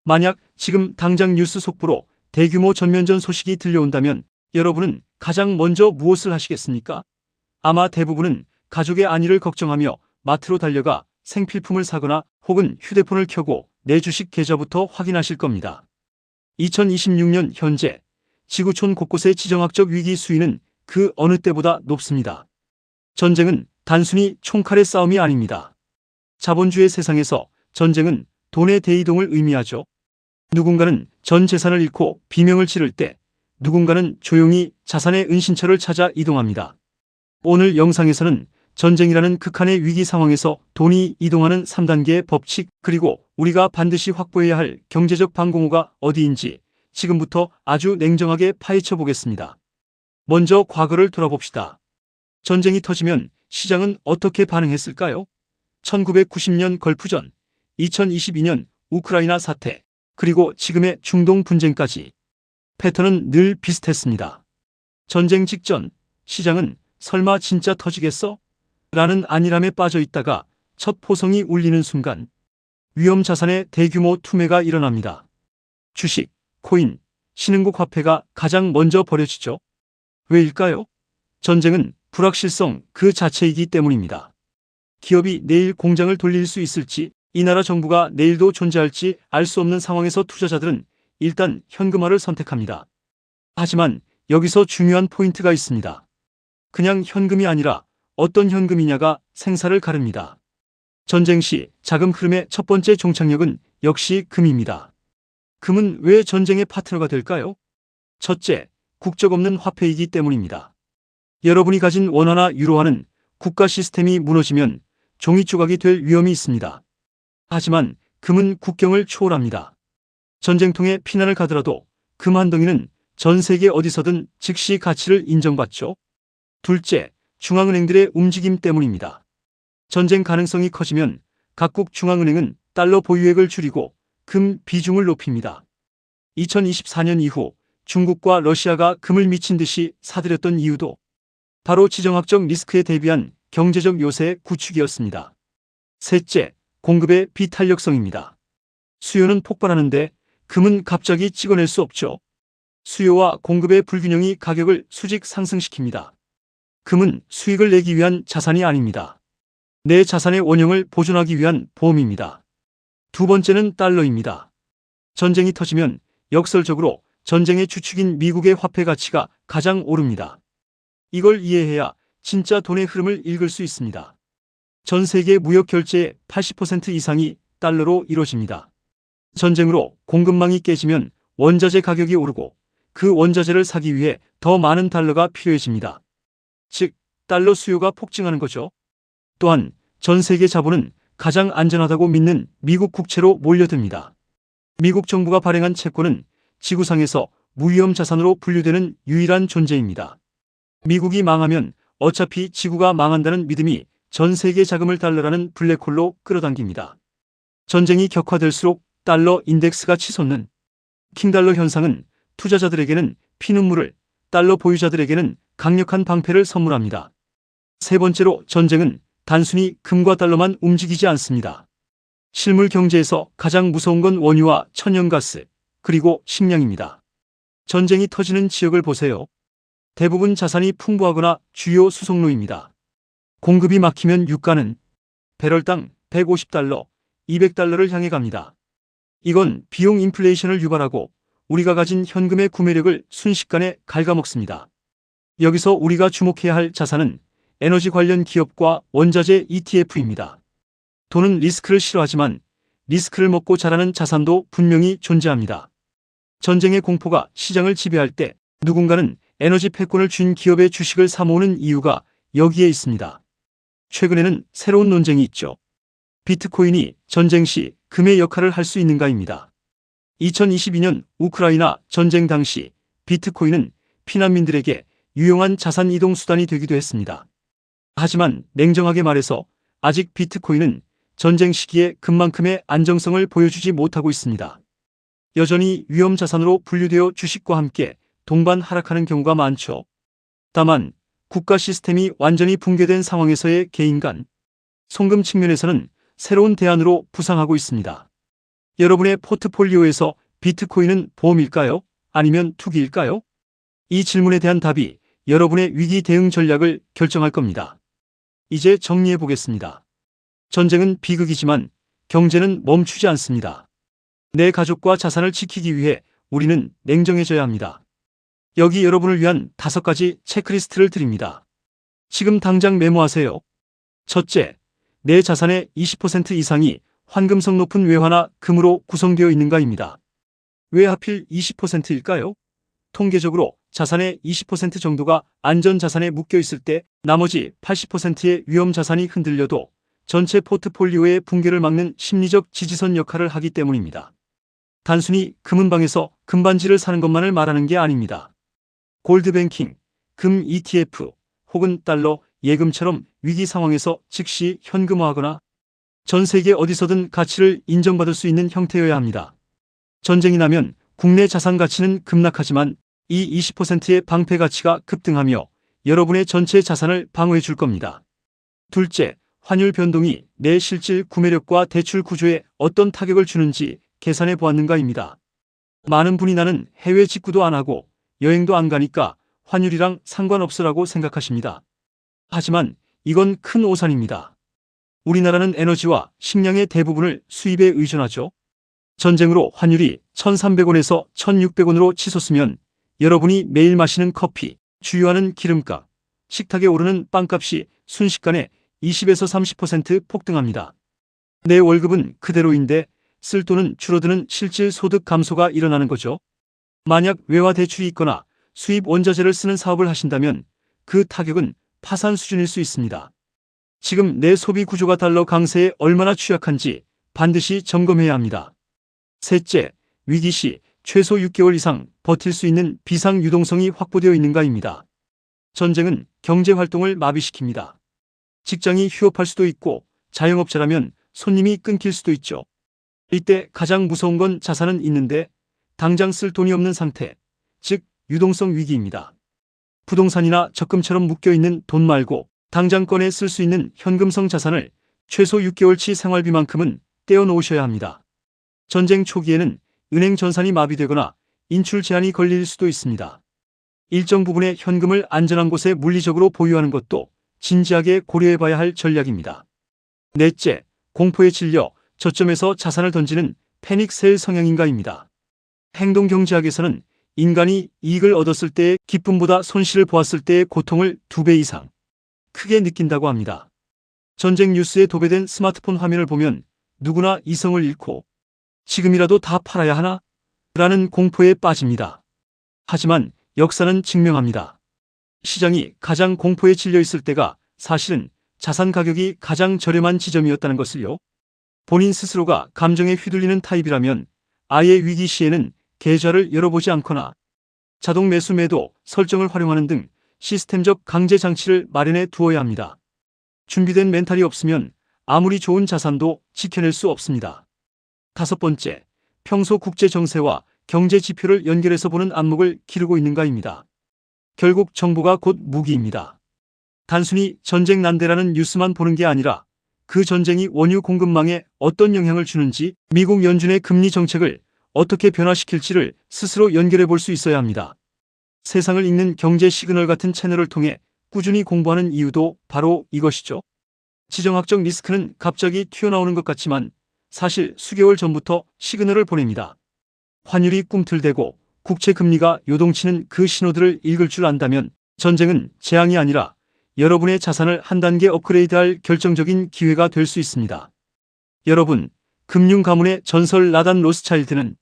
만약 지금 당장 뉴스 속보로 대규모 전면전 소식이 들려온다면 여러분은 가장 먼저 무엇을 하시겠습니까? 아마 대부분은 가족의 안위를 걱정하며 마트로 달려가 생필품을 사거나 혹은 휴대폰을 켜고 내 주식 계좌부터 확인하실 겁니다. 2026년 현재 지구촌 곳곳의 지정학적 위기 수위는 그 어느 때보다 높습니다. 전쟁은 단순히 총칼의 싸움이 아닙니다. 자본주의 세상에서 전쟁은 돈의 대이동을 의미하죠. 누군가는 전 재산을 잃고 비명을 지를 때 누군가는 조용히 자산의 은신처를 찾아 이동합니다. 오늘 영상에서는 전쟁이라는 극한의 위기 상황에서 돈이 이동하는 3단계의 법칙, 그리고 우리가 반드시 확보해야 할 경제적 방공호가 어디인지 지금부터 아주 냉정하게 파헤쳐 보겠습니다. 먼저 과거를 돌아봅시다. 전쟁이 터지면 시장은 어떻게 반응했을까요? 1990년 걸프전, 2022년 우크라이나 사태, 그리고 지금의 중동 분쟁까지 패턴은 늘 비슷했습니다. 전쟁 직전 시장은 설마 진짜 터지겠어? 라는 안일함에 빠져 있다가 첫 포성이 울리는 순간 위험 자산의 대규모 투매가 일어납니다. 주식, 코인, 신흥국 화폐가 가장 먼저 버려지죠. 왜일까요? 전쟁은 불확실성 그 자체이기 때문입니다. 기업이 내일 공장을 돌릴 수 있을지, 이 나라 정부가 내일도 존재할지 알 수 없는 상황에서 투자자들은 일단 현금화를 선택합니다. 하지만 여기서 중요한 포인트가 있습니다. 그냥 현금이 아니라 어떤 현금이냐가 생사를 가릅니다. 전쟁 시 자금 흐름의 첫 번째 종착역은 역시 금입니다. 금은 왜 전쟁의 파트너가 될까요? 첫째, 국적 없는 화폐이기 때문입니다. 여러분이 가진 원화나 유로화는 국가 시스템이 무너지면 종이 조각이 될 위험이 있습니다. 하지만 금은 국경을 초월합니다. 전쟁통에 피난을 가더라도 금 한 덩이는 전 세계 어디서든 즉시 가치를 인정받죠. 둘째, 중앙은행들의 움직임 때문입니다. 전쟁 가능성이 커지면 각국 중앙은행은 달러 보유액을 줄이고 금 비중을 높입니다. 2024년 이후 중국과 러시아가 금을 미친 듯이 사들였던 이유도 바로 지정학적 리스크에 대비한 경제적 요새의 구축이었습니다. 셋째, 공급의 비탄력성입니다. 수요는 폭발하는데 금은 갑자기 찍어낼 수 없죠. 수요와 공급의 불균형이 가격을 수직 상승시킵니다. 금은 수익을 내기 위한 자산이 아닙니다. 내 자산의 원형을 보존하기 위한 보험입니다. 두 번째는 달러입니다. 전쟁이 터지면 역설적으로 전쟁의 주축인 미국의 화폐 가치가 가장 오릅니다. 이걸 이해해야 진짜 돈의 흐름을 읽을 수 있습니다. 전 세계 무역 결제의 80% 이상이 달러로 이루어집니다. 전쟁으로 공급망이 깨지면 원자재 가격이 오르고 그 원자재를 사기 위해 더 많은 달러가 필요해집니다. 즉, 달러 수요가 폭증하는 거죠. 또한 전 세계 자본은 가장 안전하다고 믿는 미국 국채로 몰려듭니다. 미국 정부가 발행한 채권은 지구상에서 무위험 자산으로 분류되는 유일한 존재입니다. 미국이 망하면 어차피 지구가 망한다는 믿음이 전 세계 자금을 달러라는 블랙홀로 끌어당깁니다. 전쟁이 격화될수록 달러 인덱스가 치솟는 킹달러 현상은 투자자들에게는 피눈물을, 달러 보유자들에게는 강력한 방패를 선물합니다. 세 번째로, 전쟁은 단순히 금과 달러만 움직이지 않습니다. 실물 경제에서 가장 무서운 건 원유와 천연가스, 그리고 식량입니다. 전쟁이 터지는 지역을 보세요. 대부분 자산이 풍부하거나 주요 수송로입니다. 공급이 막히면 유가는 배럴당 150달러, 200달러를 향해 갑니다. 이건 비용 인플레이션을 유발하고 우리가 가진 현금의 구매력을 순식간에 갉아먹습니다. 여기서 우리가 주목해야 할 자산은 에너지 관련 기업과 원자재 ETF입니다. 돈은 리스크를 싫어하지만 리스크를 먹고 자라는 자산도 분명히 존재합니다. 전쟁의 공포가 시장을 지배할 때 누군가는 에너지 패권을 쥔 기업의 주식을 사모으는 이유가 여기에 있습니다. 최근에는 새로운 논쟁이 있죠. 비트코인이 전쟁 시 금의 역할을 할 수 있는가입니다. 2022년 우크라이나 전쟁 당시 비트코인은 피난민들에게 유용한 자산 이동 수단이 되기도 했습니다. 하지만 냉정하게 말해서 아직 비트코인은 전쟁 시기에 금만큼의 안정성을 보여주지 못하고 있습니다. 여전히 위험 자산으로 분류되어 주식과 함께 동반 하락하는 경우가 많죠. 다만 국가 시스템이 완전히 붕괴된 상황에서의 개인 간 송금 측면에서는 새로운 대안으로 부상하고 있습니다. 여러분의 포트폴리오에서 비트코인은 보험일까요? 아니면 투기일까요? 이 질문에 대한 답이 여러분의 위기 대응 전략을 결정할 겁니다. 이제 정리해 보겠습니다. 전쟁은 비극이지만 경제는 멈추지 않습니다. 내 가족과 자산을 지키기 위해 우리는 냉정해져야 합니다. 여기 여러분을 위한 5가지 체크리스트를 드립니다. 지금 당장 메모하세요. 첫째, 내 자산의 20% 이상이 환금성 높은 외화나 금으로 구성되어 있는가입니다. 왜 하필 20%일까요? 통계적으로 자산의 20% 정도가 안전자산에 묶여 있을 때 나머지 80%의 위험자산이 흔들려도 전체 포트폴리오의 붕괴를 막는 심리적 지지선 역할을 하기 때문입니다. 단순히 금은방에서 금반지를 사는 것만을 말하는 게 아닙니다. 골드뱅킹, 금 ETF 혹은 달러, 예금처럼 위기 상황에서 즉시 현금화하거나 전 세계 어디서든 가치를 인정받을 수 있는 형태여야 합니다. 전쟁이 나면 국내 자산 가치는 급락하지만 이 20%의 방패 가치가 급등하며 여러분의 전체 자산을 방어해 줄 겁니다. 둘째, 환율 변동이 내 실질 구매력과 대출 구조에 어떤 타격을 주는지 계산해 보았는가입니다. 많은 분이 나는 해외 직구도 안 하고 여행도 안 가니까 환율이랑 상관없으라고 생각하십니다. 하지만 이건 큰 오산입니다. 우리나라는 에너지와 식량의 대부분을 수입에 의존하죠. 전쟁으로 환율이 1,300원에서 1,600원으로 치솟으면 여러분이 매일 마시는 커피, 주유하는 기름값, 식탁에 오르는 빵값이 순식간에 20에서 30% 폭등합니다. 내 월급은 그대로인데 쓸 돈은 줄어드는 실질 소득 감소가 일어나는 거죠. 만약 외화 대출이 있거나 수입 원자재를 쓰는 사업을 하신다면 그 타격은 파산 수준일 수 있습니다. 지금 내 소비 구조가 달러 강세에 얼마나 취약한지 반드시 점검해야 합니다. 셋째, 위기 시 최소 6개월 이상 버틸 수 있는 비상 유동성이 확보되어 있는가입니다. 전쟁은 경제 활동을 마비시킵니다. 직장이 휴업할 수도 있고 자영업자라면 손님이 끊길 수도 있죠. 이때 가장 무서운 건 자산은 있는데 당장 쓸 돈이 없는 상태, 즉 유동성 위기입니다. 부동산이나 적금처럼 묶여있는 돈 말고 당장 꺼내 쓸 수 있는 현금성 자산을 최소 6개월치 생활비만큼은 떼어놓으셔야 합니다. 전쟁 초기에는 은행 전산이 마비되거나 인출 제한이 걸릴 수도 있습니다. 일정 부분의 현금을 안전한 곳에 물리적으로 보유하는 것도 진지하게 고려해봐야 할 전략입니다. 넷째, 공포에 질려 저점에서 자산을 던지는 패닉셀 성향인가입니다. 행동경제학에서는 인간이 이익을 얻었을 때의 기쁨보다 손실을 보았을 때의 고통을 2배 이상 크게 느낀다고 합니다. 전쟁 뉴스에 도배된 스마트폰 화면을 보면 누구나 이성을 잃고 지금이라도 다 팔아야 하나? 라는 공포에 빠집니다. 하지만 역사는 증명합니다. 시장이 가장 공포에 질려 있을 때가 사실은 자산 가격이 가장 저렴한 지점이었다는 것을요. 본인 스스로가 감정에 휘둘리는 타입이라면 아예 위기 시에는 계좌를 열어보지 않거나 자동 매수 매도 설정을 활용하는 등 시스템적 강제 장치를 마련해 두어야 합니다. 준비된 멘탈이 없으면 아무리 좋은 자산도 지켜낼 수 없습니다. 5번째, 평소 국제 정세와 경제 지표를 연결해서 보는 안목을 기르고 있는가입니다. 결국 정보가 곧 무기입니다. 단순히 전쟁 난대라는 뉴스만 보는 게 아니라 그 전쟁이 원유 공급망에 어떤 영향을 주는지, 미국 연준의 금리 정책을 어떻게 변화시킬지를 스스로 연결해 볼 수 있어야 합니다. 세상을 읽는 경제 시그널 같은 채널을 통해 꾸준히 공부하는 이유도 바로 이것이죠. 지정학적 리스크는 갑자기 튀어나오는 것 같지만 사실 수개월 전부터 시그널을 보냅니다. 환율이 꿈틀대고 국채 금리가 요동치는 그 신호들을 읽을 줄 안다면 전쟁은 재앙이 아니라 여러분의 자산을 한 단계 업그레이드할 결정적인 기회가 될 수 있습니다. 여러분, 금융 가문의 전설 나단 로스차일드는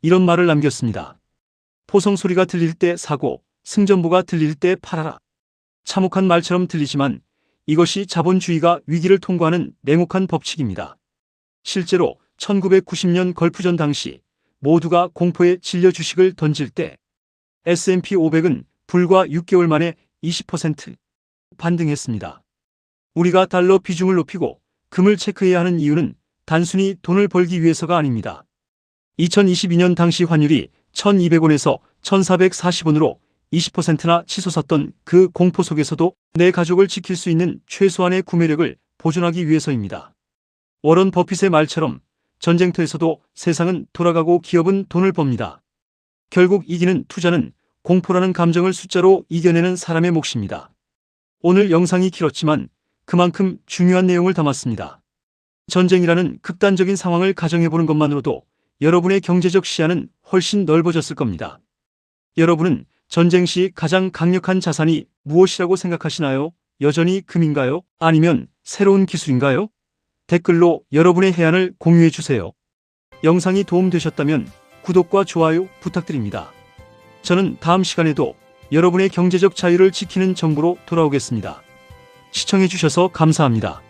이런 말을 남겼습니다. 포성 소리가 들릴 때 사고, 승전보가 들릴 때 팔아라. 참혹한 말처럼 들리지만 이것이 자본주의가 위기를 통과하는 냉혹한 법칙입니다. 실제로 1990년 걸프전 당시 모두가 공포에 질려 주식을 던질 때 S&P 500은 불과 6개월 만에 20% 반등했습니다. 우리가 달러 비중을 높이고 금을 체크해야 하는 이유는 단순히 돈을 벌기 위해서가 아닙니다. 2022년 당시 환율이 1,200원에서 1,440원으로 20%나 치솟았던 그 공포 속에서도 내 가족을 지킬 수 있는 최소한의 구매력을 보존하기 위해서입니다. 워런 버핏의 말처럼 전쟁터에서도 세상은 돌아가고 기업은 돈을 법니다. 결국 이기는 투자는 공포라는 감정을 숫자로 이겨내는 사람의 몫입니다. 오늘 영상이 길었지만 그만큼 중요한 내용을 담았습니다. 전쟁이라는 극단적인 상황을 가정해보는 것만으로도 여러분의 경제적 시야는 훨씬 넓어졌을 겁니다. 여러분은 전쟁 시 가장 강력한 자산이 무엇이라고 생각하시나요? 여전히 금인가요? 아니면 새로운 기술인가요? 댓글로 여러분의 해안을 공유해 주세요. 영상이 도움되셨다면 구독과 좋아요 부탁드립니다. 저는 다음 시간에도 여러분의 경제적 자유를 지키는 정보로 돌아오겠습니다. 시청해 주셔서 감사합니다.